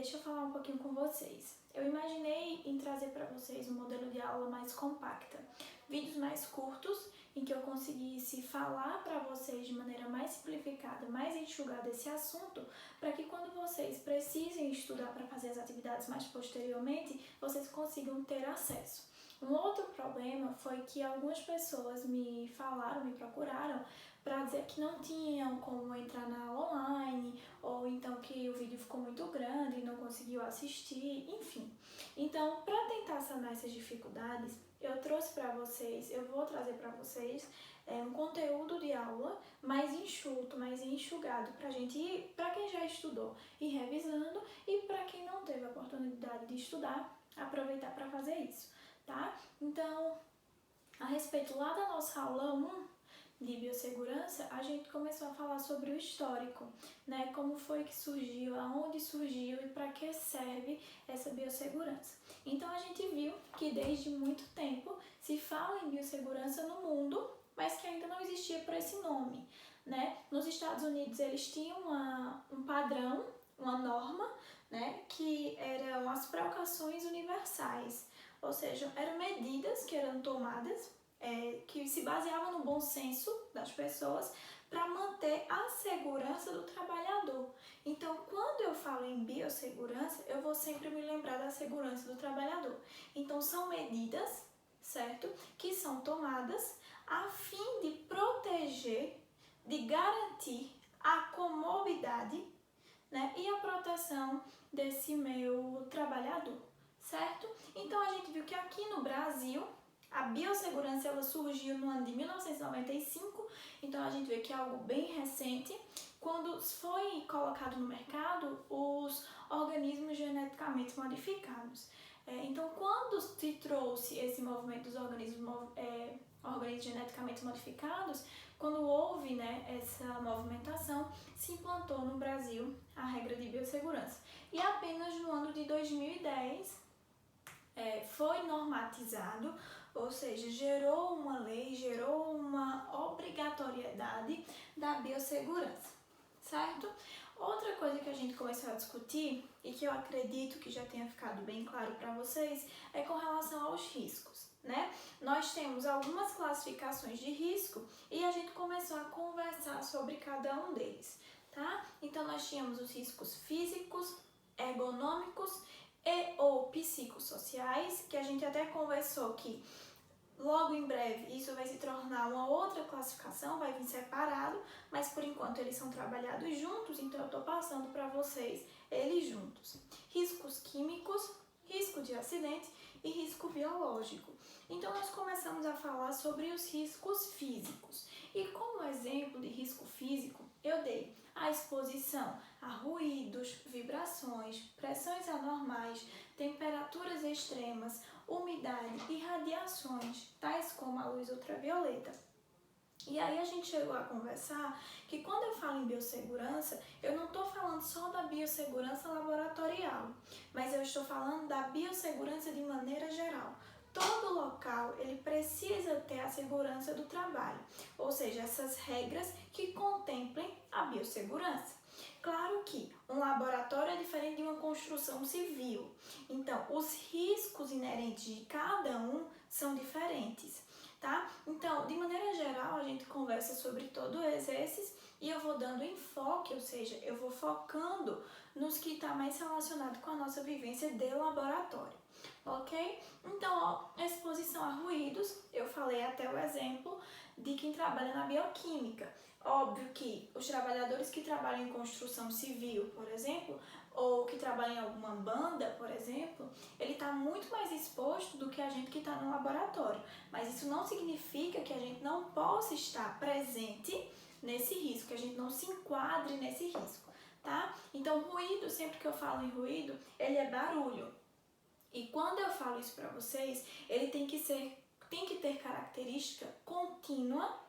deixa eu falar um pouquinho com vocês. Eu imaginei em trazer para vocês um modelo de aula mais compacta, vídeos mais curtos, em que eu conseguisse falar para vocês de maneira mais simplificada, mais enxugada esse assunto, para que quando vocês precisem estudar para fazer as atividades mais posteriormente, vocês consigam ter acesso. Um outro problema foi que algumas pessoas me falaram, me procuraram, para dizer que não tinham como entrar na aula online, ou então que o vídeo ficou muito grande e não conseguiu assistir, enfim. Então, para tentar sanar essas dificuldades, eu trouxe para vocês, eu vou trazer para vocês um conteúdo de aula mais enxuto, mais enxugado para gente ir, para quem já estudou, ir revisando, e para quem não teve a oportunidade de estudar, aproveitar para fazer isso, tá? Então, a respeito lá da nossa aula 1 de biossegurança, a gente começou a falar sobre o histórico, né? Como foi que surgiu, aonde surgiu e para que serve essa biossegurança. Então a gente viu que desde muito tempo se fala em biossegurança no mundo, mas que ainda não existia por esse nome, né? Nos Estados Unidos eles tinham um padrão, uma norma, né? Que eram as precauções universais, ou seja, eram medidas que eram tomadas que se baseavam no bom senso das pessoas para manter a segurança do trabalhador. Então, quando eu falo em biossegurança, eu vou sempre me lembrar da segurança do trabalhador. Então, são medidas, certo? Que são tomadas a fim de proteger, de garantir a comodidade, né, e a proteção desse meu trabalhador, certo? Então, a gente viu que aqui no Brasil, a biossegurança ela surgiu no ano de 1995, então a gente vê que é algo bem recente, quando foi colocado no mercado os organismos geneticamente modificados. Então, quando se trouxe esse movimento dos organismos geneticamente modificados, quando houve, né, essa movimentação, se implantou no Brasil a regra de biossegurança. E apenas no ano de 2010 foi normatizado, ou seja, gerou uma lei, gerou uma obrigatoriedade da biossegurança, certo? Outra coisa que a gente começou a discutir, e que eu acredito que já tenha ficado bem claro para vocês, é com relação aos riscos, né? Nós temos algumas classificações de risco e a gente começou a conversar sobre cada um deles, tá? Então, nós tínhamos os riscos físicos, ergonômicos e ou psicossociais, que a gente até conversou que logo em breve isso vai se tornar uma outra classificação, vai vir separado, mas por enquanto eles são trabalhados juntos, então eu estou passando para vocês eles juntos. Riscos químicos, risco de acidente e risco biológico. Então nós começamos a falar sobre os riscos físicos. E como exemplo de risco físico, eu dei a exposição a ruídos, vibrações, pressões anormais, temperaturas extremas, umidade e radiações, tais como a luz ultravioleta. E aí a gente chegou a conversar que quando eu falo em biossegurança, eu não estou falando só da biossegurança laboratorial, mas eu estou falando da biossegurança de maneira geral. Todo local ele precisa ter a segurança do trabalho, ou seja, essas regras que contemplem a biossegurança. Claro que um laboratório é diferente de uma construção civil, então os riscos inerentes de cada um são diferentes, tá? Então, de maneira geral, a gente conversa sobre todos esses e eu vou dando enfoque, ou seja, eu vou focando nos que está mais relacionado com a nossa vivência de laboratório, ok? Então, ó, exposição a ruídos, eu falei até o exemplo de quem trabalha na bioquímica. Óbvio que os trabalhadores que trabalham em construção civil, por exemplo, ou que trabalham em alguma banda, por exemplo, ele está muito mais exposto do que a gente que está no laboratório. Mas isso não significa que a gente não possa estar presente nesse risco, que a gente não se enquadre nesse risco, tá? Então, ruído, sempre que eu falo em ruído, ele é barulho. E quando eu falo isso para vocês, ele tem que ter característica contínua,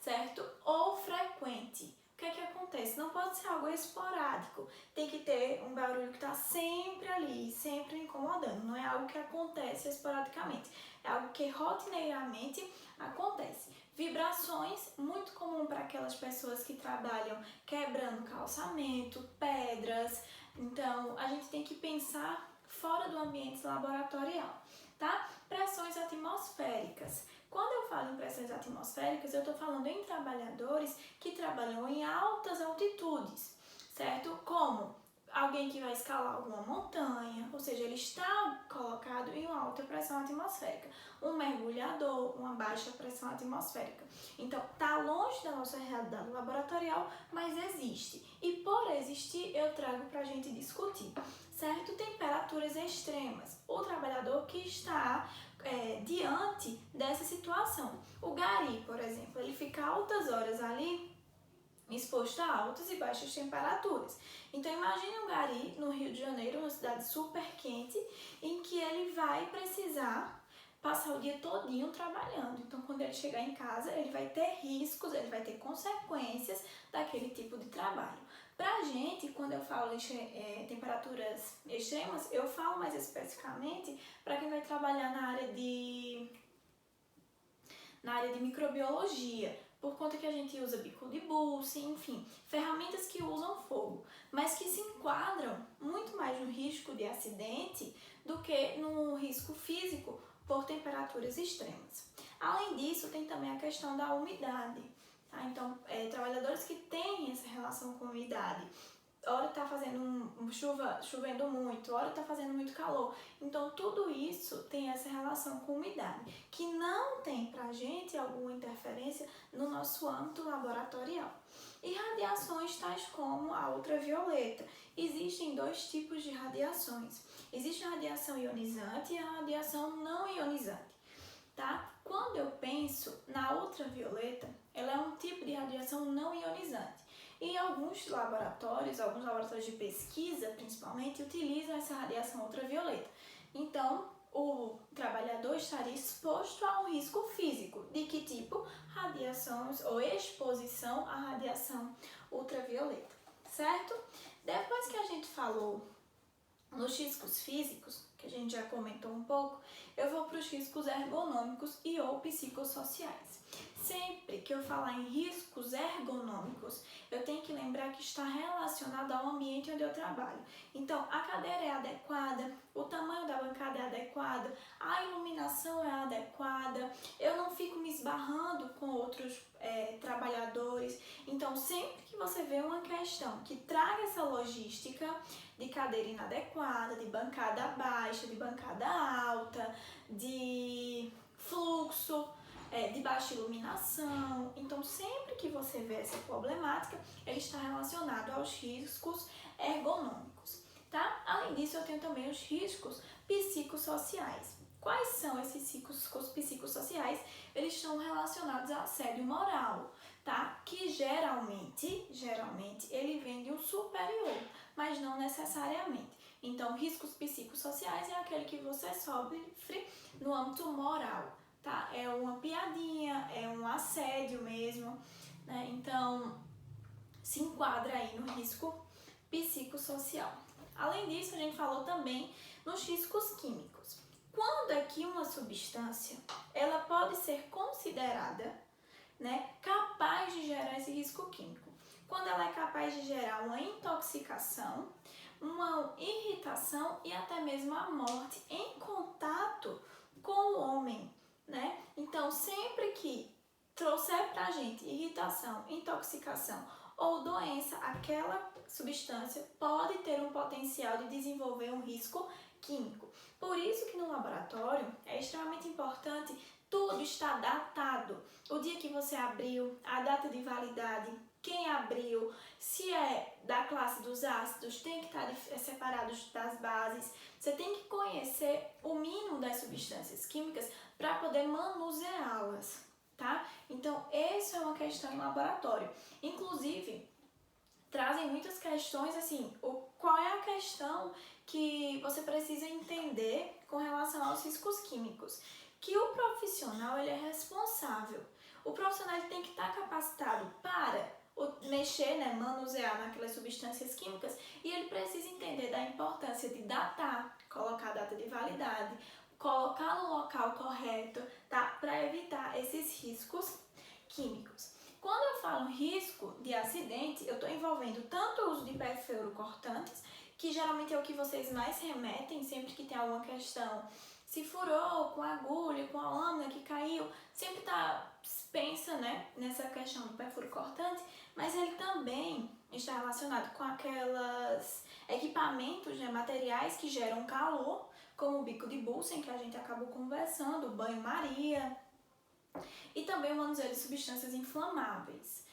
certo? Ou frequente. O que é que acontece? Não pode ser algo esporádico. Tem que ter um barulho que está sempre ali, sempre incomodando. Não é algo que acontece esporadicamente. É algo que rotineiramente acontece. Vibrações, muito comum para aquelas pessoas que trabalham quebrando calçamento, pedras, Então, a gente tem que pensar fora do ambiente laboratorial, tá? Pressões atmosféricas. Quando eu falo em pressões atmosféricas, eu estou falando em trabalhadores que trabalham em altas altitudes, certo? Como alguém que vai escalar alguma montanha, ou seja, ele está colocado em uma alta pressão atmosférica. Um mergulhador, uma baixa pressão atmosférica. Então, está longe da nossa realidade laboratorial, mas existe. E por existir, eu trago para a gente discutir, certo? Temperaturas extremas. O trabalhador que está diante dessa situação. O gari, por exemplo, ele fica altas horas ali exposto a altas e baixas temperaturas. Então imagine um gari no Rio de Janeiro, uma cidade super quente, em que ele vai precisar passar o dia todinho trabalhando. Então quando ele chegar em casa, ele vai ter riscos, ele vai ter consequências daquele tipo de trabalho. Pra gente, quando eu falo em temperaturas extremas, eu falo mais especificamente para quem vai trabalhar na área de microbiologia, por conta que a gente usa bico de buce, enfim, ferramentas que usam fogo, mas que se enquadram muito mais no risco de acidente do que no risco físico por temperaturas extremas. Além disso, tem também a questão da umidade. Tá? Então, trabalhadores que têm essa relação com umidade, hora está fazendo chovendo muito, hora está fazendo muito calor. Então, tudo isso tem essa relação com umidade, que não tem pra gente alguma interferência no nosso âmbito laboratorial. E radiações tais como a ultravioleta. Existem dois tipos de radiações. Existe a radiação ionizante e a radiação não ionizante. Tá? Quando eu penso na ultravioleta, ela é um tipo de radiação não ionizante. E alguns laboratórios de pesquisa, principalmente, utilizam essa radiação ultravioleta. Então, o trabalhador estaria exposto a um risco físico. De que tipo? Radiações ou exposição à radiação ultravioleta, certo? Depois que a gente falou nos riscos físicos, que a gente já comentou um pouco, eu vou para os riscos ergonômicos e ou psicossociais. Sempre que eu falar em riscos ergonômicos, eu tenho que lembrar que está relacionado ao ambiente onde eu trabalho. Então, a cadeira é adequada, o tamanho da bancada é adequado, a iluminação é adequada, eu não fico me esbarrando com outros trabalhadores. Então, sempre que você vê uma questão que traga essa logística de cadeira inadequada, de bancada baixa, de bancada alta, de fluxo, de baixa iluminação. Então, sempre que você vê essa problemática, ele está relacionado aos riscos ergonômicos, tá? Além disso, eu tenho também os riscos psicossociais. Quais são esses riscos psicossociais? Eles estão relacionados a assédio moral, tá? Que geralmente, ele vem de um superior, mas não necessariamente. Então, riscos psicossociais é aquele que você sofre no âmbito moral, tá? É uma piadinha, é um assédio mesmo, né? Então, se enquadra aí no risco psicossocial. Além disso, a gente falou também nos riscos químicos. Quando é que uma substância, ela pode ser considerada, né, capaz de gerar esse risco químico? Quando ela é capaz de gerar uma intoxicação, uma irritação e até mesmo a morte em contato com o homem, né? Então, sempre que trouxer pra gente irritação, intoxicação ou doença, aquela substância pode ter um potencial de desenvolver um risco químico. Por isso que no laboratório é extremamente importante tudo estar datado. O dia que você abriu, a data de validade, quem abriu, se é da classe dos ácidos, tem que estar separados das bases. Você tem que conhecer o mínimo das substâncias químicas para poder manuseá-las, tá? Então, essa é uma questão em laboratório. Inclusive, trazem muitas questões, assim, qual é a questão que você precisa entender com relação aos riscos químicos? Que o profissional, ele é responsável. O profissional ele tem que estar capacitado para mexer, né, manusear naquelas substâncias químicas, e ele precisa entender da importância de datar, colocar a data de validade, colocar no local correto, tá? Para evitar esses riscos químicos. Quando eu falo risco de acidente, eu estou envolvendo tanto o uso de perfluorocortantes, que geralmente é o que vocês mais remetem sempre que tem alguma questão. Se furou com a agulha, com a lâmina que caiu, sempre pensa, né, nessa questão do perfuro cortante, mas ele também está relacionado com aquelas equipamentos, né, materiais que geram calor, como o bico de Bunsen, que a gente acabou conversando, o banho-maria, e também o manuseio de substâncias inflamáveis.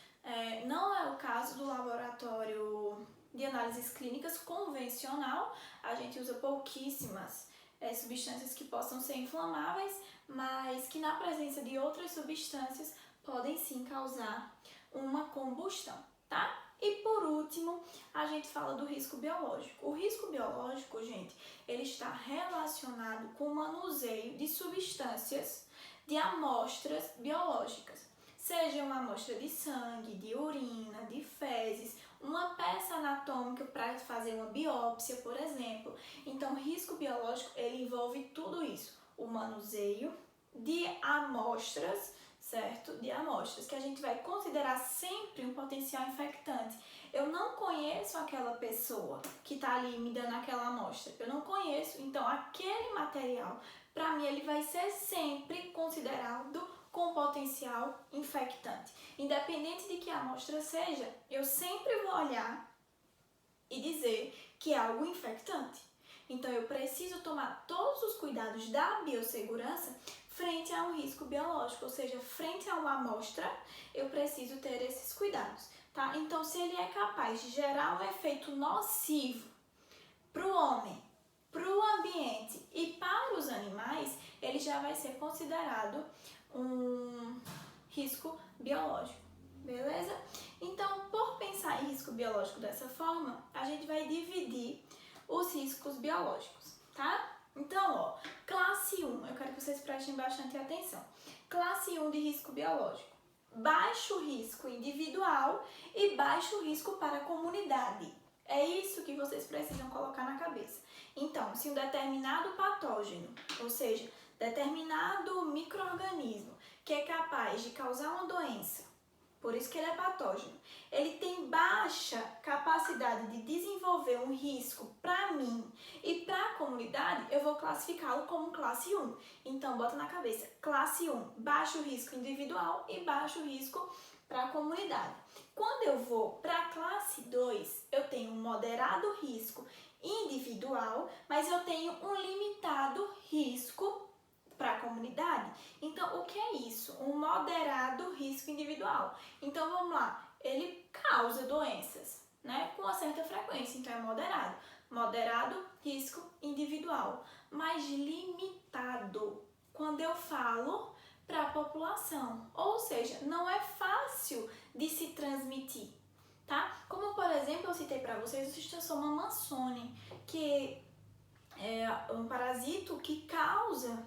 Não é o caso do laboratório de análises clínicas convencional, a gente usa pouquíssimas substâncias que possam ser inflamáveis, mas que na presença de outras substâncias podem sim causar uma combustão, tá? E por último, a gente fala do risco biológico. O risco biológico, gente, ele está relacionado com o manuseio de substâncias de amostras biológicas, seja uma amostra de sangue, de urina, de fezes, uma peça anatômica para fazer uma biópsia, por exemplo. Então, risco biológico, ele envolve tudo isso, o manuseio de amostras, certo? De amostras, que a gente vai considerar sempre um potencial infectante. Eu não conheço aquela pessoa que está ali me dando aquela amostra, eu não conheço, então aquele material, para mim, ele vai ser sempre considerado com potencial infectante. Independente de que a amostra seja, eu sempre vou olhar e dizer que é algo infectante. Então, eu preciso tomar todos os cuidados da biossegurança frente a um risco biológico, ou seja, frente a uma amostra, eu preciso ter esses cuidados, tá? Então, se ele é capaz de gerar um efeito nocivo para o homem, para o ambiente e para os animais, ele já vai ser considerado um risco biológico, beleza? Então, por pensar em risco biológico dessa forma, a gente vai dividir os riscos biológicos, tá? Então, ó, classe 1, eu quero que vocês prestem bastante atenção. Classe 1 de risco biológico, baixo risco individual e baixo risco para a comunidade. É isso que vocês precisam colocar na cabeça. Então, se um determinado patógeno, ou seja, determinado micro-organismo que é capaz de causar uma doença, por isso que ele é patógeno, ele tem baixa capacidade de desenvolver um risco para mim e para a comunidade, eu vou classificá-lo como classe 1. Então, bota na cabeça, classe 1, baixo risco individual e baixo risco para a comunidade. Quando eu vou para a classe 2, eu tenho um moderado risco individual, mas eu tenho um limitado risco para a comunidade. Então, o que é isso? Um moderado risco individual. Então, vamos lá. Ele causa doenças, né? Com uma certa frequência. Então, é moderado. Moderado risco individual. Mas limitado. Quando eu falo para a população. Ou seja, não é fácil de se transmitir, tá? Como, por exemplo, eu citei para vocês o Schistosoma mansoni, que é um parasito que causa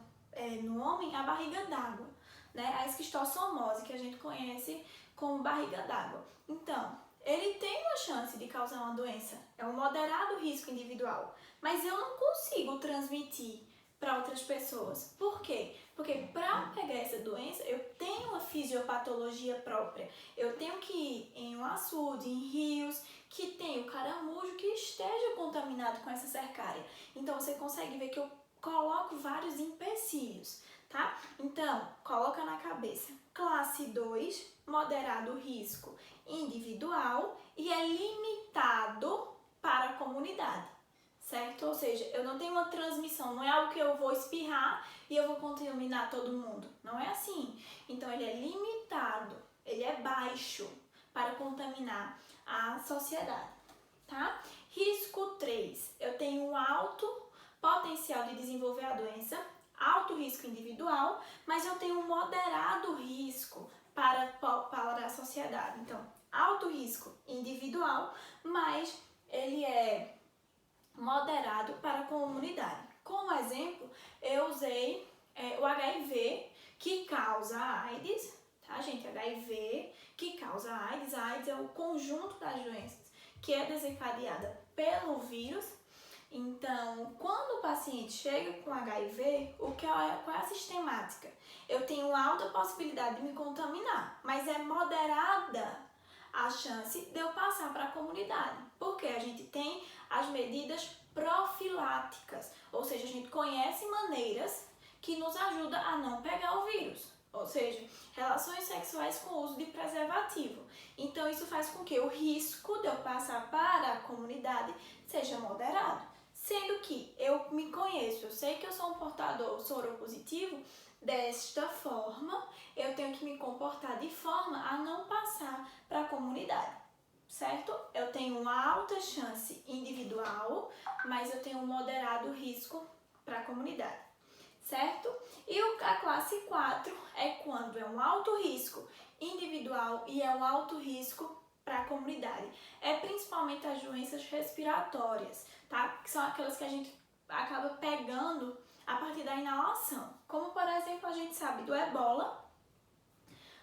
no homem a barriga d'água, né? A esquistossomose, que a gente conhece como barriga d'água. Então, ele tem uma chance de causar uma doença, é um moderado risco individual, mas eu não consigo transmitir para outras pessoas. Por quê? Porque para pegar essa doença, eu tenho uma fisiopatologia própria. Eu tenho que ir em um açude, em rios, que tem o caramujo que esteja contaminado com essa cercária. Então, você consegue ver que eu coloco vários empecilhos, tá? Então, coloca na cabeça. Classe 2, moderado risco individual e é limitado para a comunidade, certo? Ou seja, eu não tenho uma transmissão, não é algo que eu vou espirrar e eu vou contaminar todo mundo. Não é assim. Então, ele é limitado, ele é baixo para contaminar a sociedade, tá? Risco 3, eu tenho um alto potencial de desenvolver a doença, alto risco individual, mas eu tenho um moderado risco para a sociedade. Então, alto risco individual, mas ele é moderado para a comunidade. Como exemplo, eu usei o HIV, que causa AIDS, tá, gente? HIV, que causa AIDS. A AIDS é o conjunto das doenças que é desencadeada pelo vírus. Então, quando o paciente chega com HIV, qual é a sistemática? Eu tenho alta possibilidade de me contaminar, mas é moderada a chance de eu passar para a comunidade, porque a gente tem as medidas profiláticas, ou seja, a gente conhece maneiras que nos ajudam a não pegar o vírus, ou seja, relações sexuais com uso de preservativo. Então isso faz com que o risco de eu passar para a comunidade seja moderado, sendo que eu me conheço, eu sei que eu sou um portador soropositivo. Desta forma, eu tenho que me comportar de forma a não passar para a comunidade, certo? Eu tenho uma alta chance individual, mas eu tenho um moderado risco para a comunidade, certo? E a classe 4 é quando é um alto risco individual e é um alto risco para a comunidade. É principalmente as doenças respiratórias, tá? Que são aquelas que a gente acaba pegando a partir da inalação. Como, por exemplo, a gente sabe do ebola.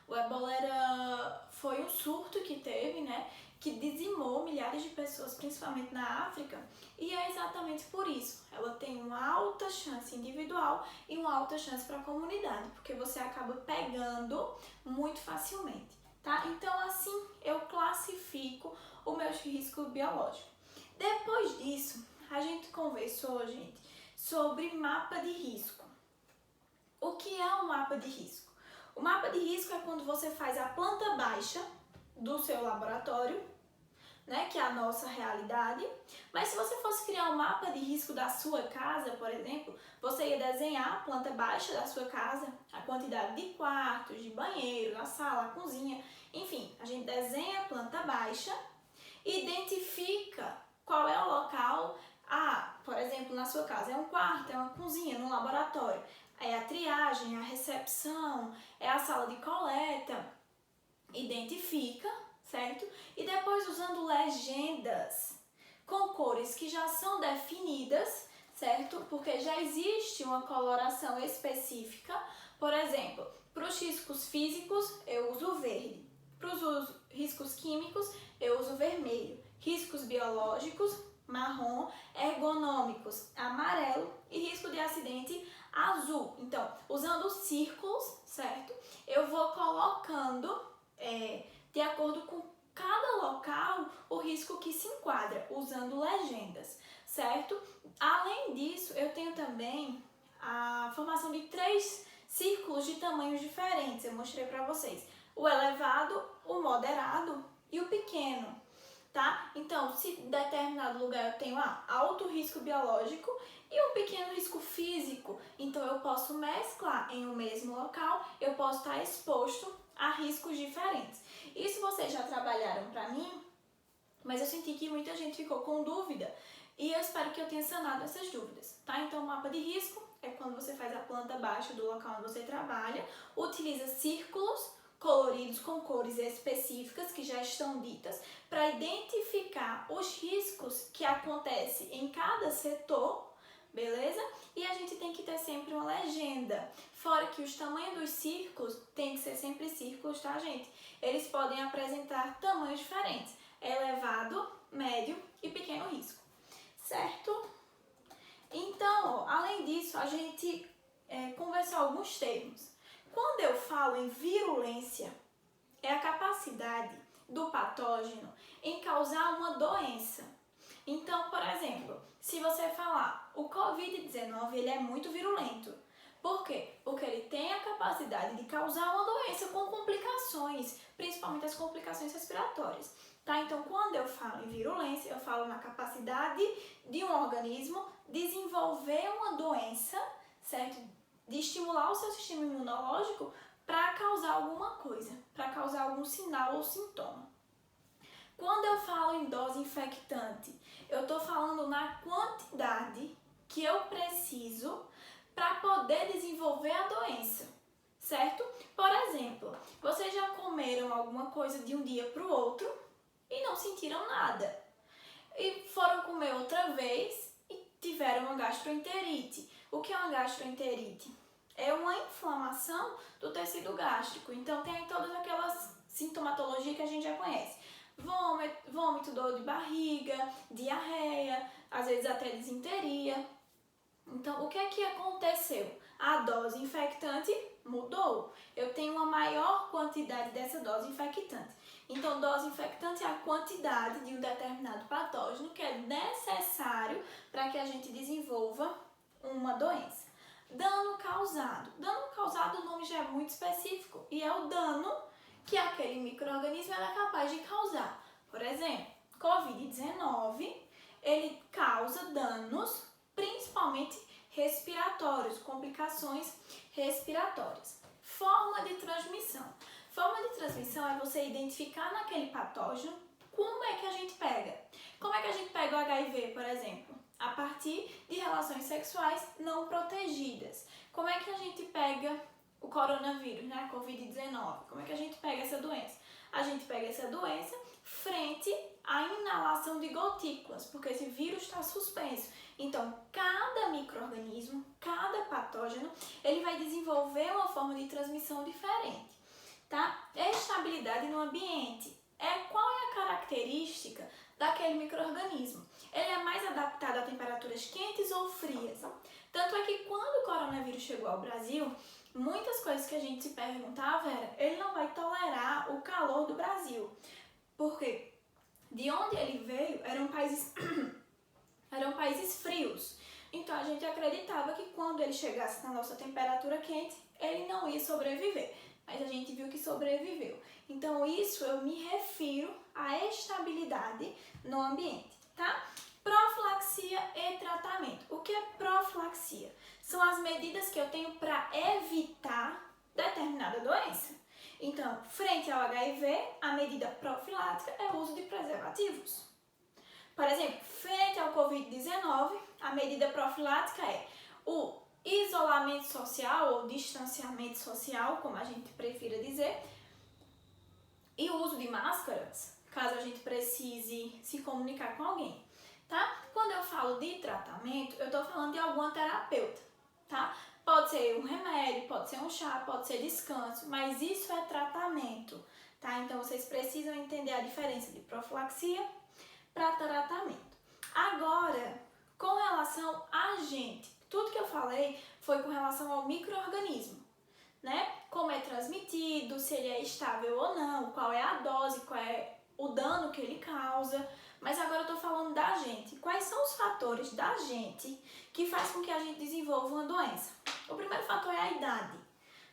O ebola foi um surto que teve, né? Que dizimou milhares de pessoas, principalmente na África. E é exatamente por isso. Ela tem uma alta chance individual e uma alta chance para a comunidade, porque você acaba pegando muito facilmente, tá? Então, assim, eu classifico o meu risco biológico. Depois disso, a gente conversou, gente, sobre mapa de risco. O que é um mapa de risco? O mapa de risco é quando você faz a planta baixa do seu laboratório, né, que é a nossa realidade. Mas se você fosse criar um mapa de risco da sua casa, por exemplo, você ia desenhar a planta baixa da sua casa, a quantidade de quartos, de banheiro, a sala, a cozinha, enfim, a gente desenha a planta baixa, identifica qual é o local. Por exemplo, na sua casa é um quarto, é uma cozinha, no laboratório. É a triagem, a recepção, é a sala de coleta. Identifica, certo? E depois usando legendas com cores que já são definidas, certo? Porque já existe uma coloração específica. Por exemplo, para os riscos físicos eu uso verde. Para os riscos químicos eu uso vermelho. Riscos biológicos, marrom, ergonômicos, amarelo e risco de acidente, azul. Então, usando os círculos, certo? Eu vou colocando, de acordo com cada local, o risco que se enquadra, usando legendas, certo? Além disso, eu tenho também a formação de 3 círculos de tamanhos diferentes, eu mostrei para vocês. O elevado, o moderado e o pequeno. Tá? Então, se em determinado lugar eu tenho alto risco biológico e um pequeno risco físico, então eu posso mesclar em um mesmo local, eu posso estar exposto a riscos diferentes. Isso vocês já trabalharam para mim, mas eu senti que muita gente ficou com dúvida e eu espero que eu tenha sanado essas dúvidas, tá? Então, o mapa de risco é quando você faz a planta baixa do local onde você trabalha, utiliza círculos coloridos com cores específicas que já estão ditas para identificar os riscos que acontecem em cada setor, beleza? E a gente tem que ter sempre uma legenda, fora que os tamanhos dos círculos tem que ser sempre círculos, tá, gente? Eles podem apresentar tamanhos diferentes, elevado, médio e pequeno risco, certo? Então, além disso, a gente conversou alguns termos. Quando eu falo em virulência, é a capacidade do patógeno em causar uma doença. Então, por exemplo, se você falar o Covid-19, ele é muito virulento. Por quê? Porque ele tem a capacidade de causar uma doença com complicações, principalmente as complicações respiratórias. Tá? Então, quando eu falo em virulência, eu falo na capacidade de um organismo desenvolver uma doença, certo? De estimular o seu sistema imunológico para causar alguma coisa, para causar algum sinal ou sintoma. Quando eu falo em dose infectante, eu estou falando na quantidade que eu preciso para poder desenvolver a doença, certo? Por exemplo, vocês já comeram alguma coisa de um dia para o outro e não sentiram nada. E foram comer outra vez e tiveram uma gastroenterite. O que é uma gastroenterite? É uma inflamação do tecido gástrico. Então, tem todas aquelas sintomatologias que a gente já conhece. Vômito, dor de barriga, diarreia, às vezes até disenteria. Então, o que é que aconteceu? A dose infectante mudou. Eu tenho uma maior quantidade dessa dose infectante. Então, dose infectante é a quantidade de um determinado patógeno que é necessário para que a gente desenvolva uma doença. Dano causado. Dano causado, o nome já é muito específico e é o dano que aquele micro-organismo é capaz de causar. Por exemplo, Covid-19, ele causa danos principalmente respiratórios, complicações respiratórias. Forma de transmissão. Forma de transmissão é você identificar naquele patógeno como é que a gente pega. Como é que a gente pega o HIV, por exemplo? A partir de relações sexuais não protegidas. Como é que a gente pega o coronavírus, né? Covid-19? Como é que a gente pega essa doença? A gente pega essa doença frente à inalação de gotículas, porque esse vírus está suspenso. Então, cada micro-organismo, cada patógeno, ele vai desenvolver uma forma de transmissão diferente, tá? Estabilidade no ambiente. Qual é a característica daquele micro-organismo? Ele é mais adaptado a temperaturas quentes ou frias? Tanto é que quando o coronavírus chegou ao Brasil, muitas coisas que a gente se perguntava era, ele não vai tolerar o calor do Brasil. Porque de onde ele veio eram países frios. Então a gente acreditava que quando ele chegasse na nossa temperatura quente, ele não ia sobreviver. Mas a gente viu que sobreviveu. Então isso eu me refiro à estabilidade no ambiente, tá? Profilaxia e tratamento. O que é profilaxia? São as medidas que eu tenho para evitar determinada doença. Então, frente ao HIV, a medida profilática é o uso de preservativos. Por exemplo, frente ao Covid-19, a medida profilática é o isolamento social ou distanciamento social, como a gente prefira dizer, e o uso de máscaras, caso a gente precise se comunicar com alguém, tá? Quando eu falo de tratamento, eu estou falando de alguma terapeuta, tá? Pode ser um remédio, pode ser um chá, pode ser descanso, mas isso é tratamento, tá? Então vocês precisam entender a diferença de profilaxia para tratamento. Agora, com relação a gente, tudo que eu falei foi com relação ao micro-organismo, né? Como é transmitido, se ele é estável ou não, qual é a dose, qual é o dano que ele causa. Mas agora eu tô falando da gente. Quais são os fatores da gente que faz com que a gente desenvolva uma doença? O primeiro fator é a idade,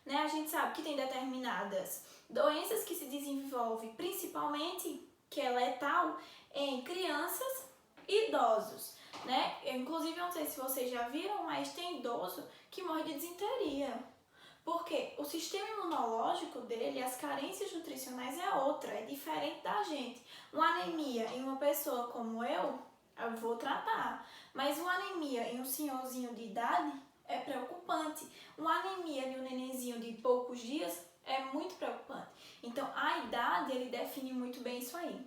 né? A gente sabe que tem determinadas doenças que se desenvolvem principalmente, que é letal, em crianças e idosos, né? Inclusive, eu não sei se vocês já viram, mas tem idoso que morre de disenteria. Porque o sistema imunológico dele, as carências nutricionais é outra, é diferente da gente. Uma anemia em uma pessoa como eu vou tratar. Mas uma anemia em um senhorzinho de idade é preocupante. Uma anemia em um nenenzinho de poucos dias é muito preocupante. Então, a idade, ele define muito bem isso aí.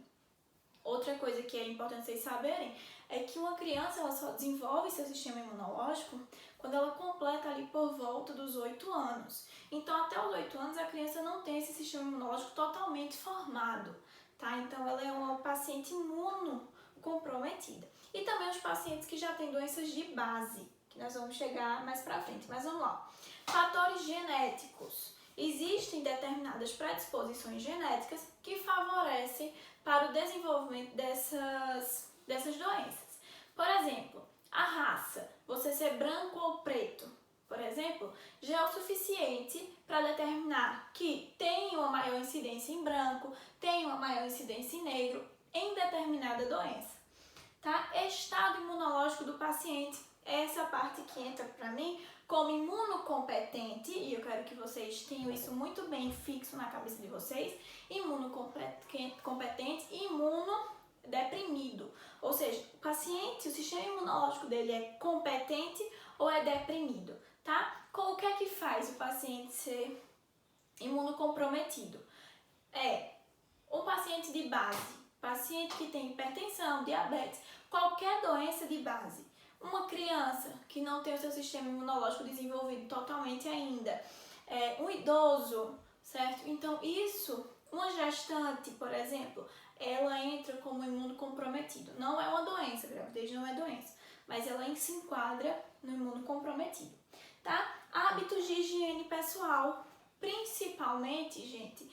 Outra coisa que é importante vocês saberem é que uma criança ela só desenvolve seu sistema imunológico quando ela completa ali por volta dos 8 anos. Então, até os 8 anos, a criança não tem esse sistema imunológico totalmente formado, tá? Então, ela é uma paciente imunocomprometida. E também os pacientes que já têm doenças de base, que nós vamos chegar mais pra frente. Mas vamos lá. Fatores genéticos. Existem determinadas predisposições genéticas que favorecem para o desenvolvimento dessas doenças. Por exemplo, a raça, você ser branco ou preto, por exemplo, já é o suficiente para determinar que tem uma maior incidência em branco, tem uma maior incidência em negro em determinada doença, tá? Estado imunológico do paciente, essa parte que entra para mim como imunocompetente, e eu quero que vocês tenham isso muito bem fixo na cabeça de vocês, imunocompetente e imunodeprimido. Ou seja, o paciente, o sistema imunológico dele é competente ou é deprimido, tá? O que é que faz o paciente ser imunocomprometido? É um paciente de base, paciente que tem hipertensão, diabetes, qualquer doença de base. Uma criança que não tem o seu sistema imunológico desenvolvido totalmente ainda, um idoso, certo? Então isso, uma gestante, por exemplo, ela entra como imunocomprometido. Não é uma doença, gravidez não é doença, mas ela se enquadra no imunocomprometido, tá? Hábitos de higiene pessoal, principalmente, gente,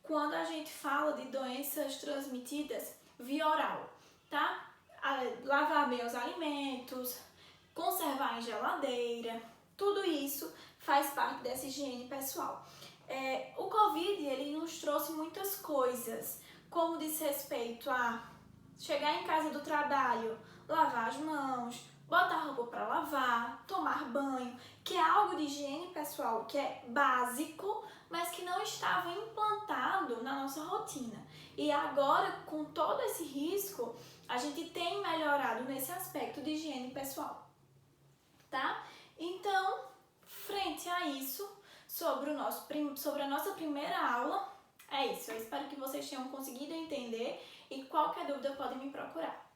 quando a gente fala de doenças transmitidas via oral, tá? Lavar bem os alimentos, conservar em geladeira, tudo isso faz parte dessa higiene pessoal. O Covid, ele nos trouxe muitas coisas, como diz respeito a chegar em casa do trabalho, lavar as mãos, botar roupa para lavar, tomar banho, que é algo de higiene pessoal que é básico, mas que não estava implantado na nossa rotina. E agora, com todo esse risco, a gente tem melhorado nesse aspecto de higiene pessoal, tá? Então, frente a isso, sobre a nossa primeira aula, é isso. Eu espero que vocês tenham conseguido entender e qualquer dúvida podem me procurar.